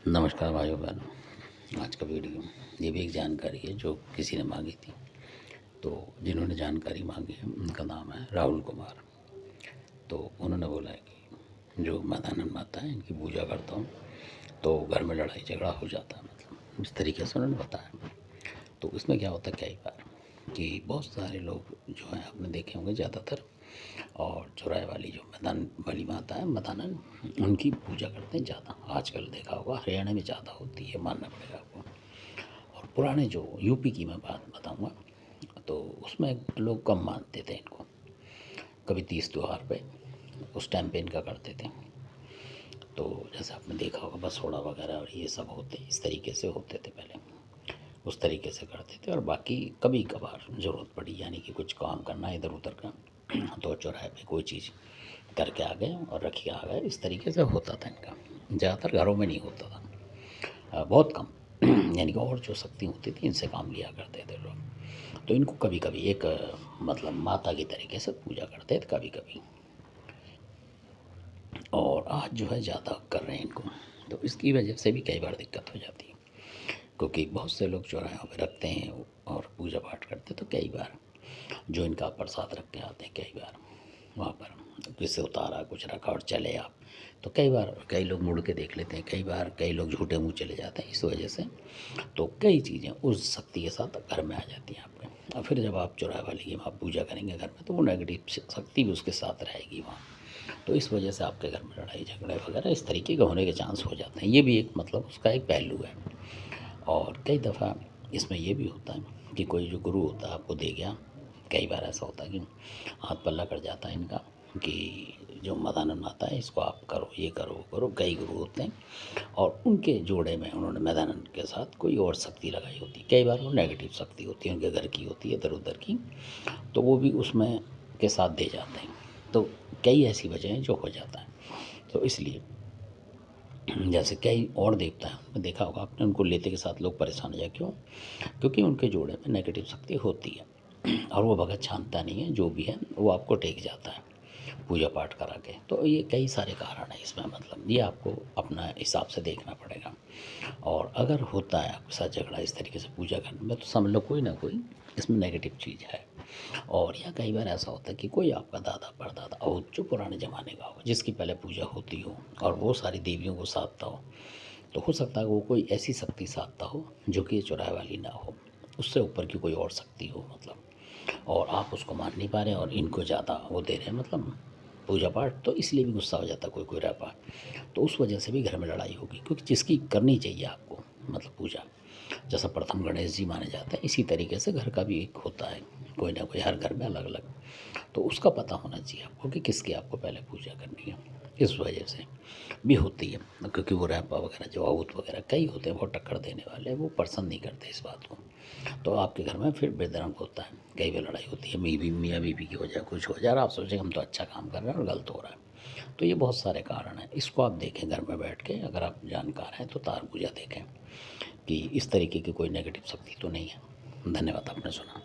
नमस्कार भाइयों बहनों। आज का वीडियो ये भी एक जानकारी है जो किसी ने मांगी थी। तो जिन्होंने जानकारी मांगी है उनका नाम है राहुल कुमार। तो उन्होंने बोला है कि जो मातानंद माता है इनकी पूजा करता हूँ तो घर में लड़ाई झगड़ा हो जाता है, मतलब इस तरीके से उन्होंने बताया। तो इसमें क्या होता है कई बार कि बहुत सारे लोग जो हैं आपने देखे होंगे ज़्यादातर, और चौराहे वाली जो मैदान वाली माता है मदानंद, उनकी पूजा करते हैं ज़्यादा। आजकल देखा होगा हरियाणा में ज़्यादा होती है, मानना पड़ेगा आपको। और पुराने जो यूपी की मैं बात बताऊंगा तो उसमें लोग कम मानते थे इनको। कभी तीज त्यौहार पे उस टाइम पे इनका करते थे। तो जैसे आपने देखा होगा बसोड़ा वगैरह और ये सब होते इस तरीके से होते थे पहले, उस तरीके से करते थे। और बाकी कभी कभार ज़रूरत पड़ी, यानी कि कुछ काम करना इधर उधर का, तो चौराहे पे कोई चीज़ करके आ गए और रख के आ गए, इस तरीके से होता था इनका। ज़्यादातर घरों में नहीं होता था, बहुत कम। यानी कि और जो शक्ति होती थी इनसे काम लिया करते थे लोग। तो इनको कभी कभी एक मतलब माता की तरीके से पूजा करते थे कभी कभी। और आज जो है ज़्यादा कर रहे हैं इनको, तो इसकी वजह से भी कई बार दिक्कत हो जाती है। क्योंकि बहुत से लोग चौराहों पे रखते हैं और पूजा पाठ करते हैं, तो कई बार जो इनका प्रसाद रख के आते हैं, कई बार वहाँ पर किससे उतारा कुछ रखा और चले आप, तो कई बार कई लोग मुड़ के देख लेते हैं, कई बार कई लोग झूठे मुंह चले जाते हैं। इस वजह से तो कई चीज़ें उस शक्ति के साथ घर में आ जाती हैं आपके। और फिर जब आप चौराहे वाली की आप पूजा करेंगे घर में, तो वो नेगेटिव शक्ति भी उसके साथ रहेगी वहाँ। तो इस वजह से आपके घर में लड़ाई झगड़े वगैरह इस तरीके के होने के चांस हो जाते हैं। ये भी एक मतलब उसका एक पहलू है। और कई दफ़ा इसमें ये भी होता है कि कोई जो गुरु होता है आपको दे गया, कई बार ऐसा होता है कि हाथ पल्ला कर जाता है इनका कि जो मदानंद माता है इसको आप करो, ये करो वो करो। कई गुरु होते हैं और उनके जोड़े में उन्होंने मदानंद के साथ कोई और शक्ति लगाई होती है। कई बार वो नेगेटिव शक्ति होती है, उनके घर की होती है, इधर उधर की, तो वो भी उसमें के साथ दे जाते हैं। तो कई ऐसी वजह हैं जो हो जाता है। तो इसलिए जैसे कई और देवता हैं, आपने देखा होगा आपने, उनको लेते के साथ लोग परेशान हो जाए। क्यों? क्योंकि उनके जोड़े में नेगेटिव शक्ति होती है और वो भगत छानता नहीं है, जो भी है वो आपको टेक जाता है पूजा पाठ करा के। तो ये कई सारे कारण हैं इसमें, मतलब ये आपको अपना हिसाब से देखना पड़ेगा। और अगर होता है आपके साथ झगड़ा इस तरीके से पूजा करने में, तो समझ लो कोई ना कोई इसमें नेगेटिव चीज़ है। और या कई बार ऐसा होता है कि कोई आपका दादा परदादा और जो पुराने ज़माने का हो, जिसकी पहले पूजा होती हो और वो सारी देवियों को साधता हो, तो हो सकता है वो कोई ऐसी शक्ति साधता हो जो कि चौराहे वाली ना हो, उससे ऊपर की कोई और शक्ति हो, मतलब। और आप उसको मान नहीं पा रहे हैं और इनको ज़्यादा वो दे रहे हैं, मतलब पूजा पाठ, तो इसलिए भी गुस्सा हो जाता है कोई कोई रहता। तो उस वजह से भी घर में लड़ाई होगी, क्योंकि जिसकी करनी चाहिए आपको मतलब पूजा, जैसा प्रथम गणेश जी माने जाते हैं, इसी तरीके से घर का भी एक होता है, कोई ना कोई हर घर में अलग अलग। तो उसका पता होना चाहिए आपको कि किसकी आपको पहले पूजा करनी है। इस वजह से भी होती है, क्योंकि वो रैपा वगैरह जो आउत वगैरह कई होते हैं बहुत टक्कर देने वाले, वो पसंद नहीं करते इस बात को। तो आपके घर में फिर बेदरंग होता है, कई बार लड़ाई होती है, मियाँ बीवी की हो जाए, कुछ हो जाए, आप सोचें हम तो अच्छा काम कर रहे हैं और गलत हो रहा है। तो ये बहुत सारे कारण हैं, इसको आप देखें घर में बैठ के। अगर आप जानकार हैं तो तार पूजा देखें कि इस तरीके की कोई नेगेटिव शक्ति तो नहीं है। धन्यवाद, आपने सुना।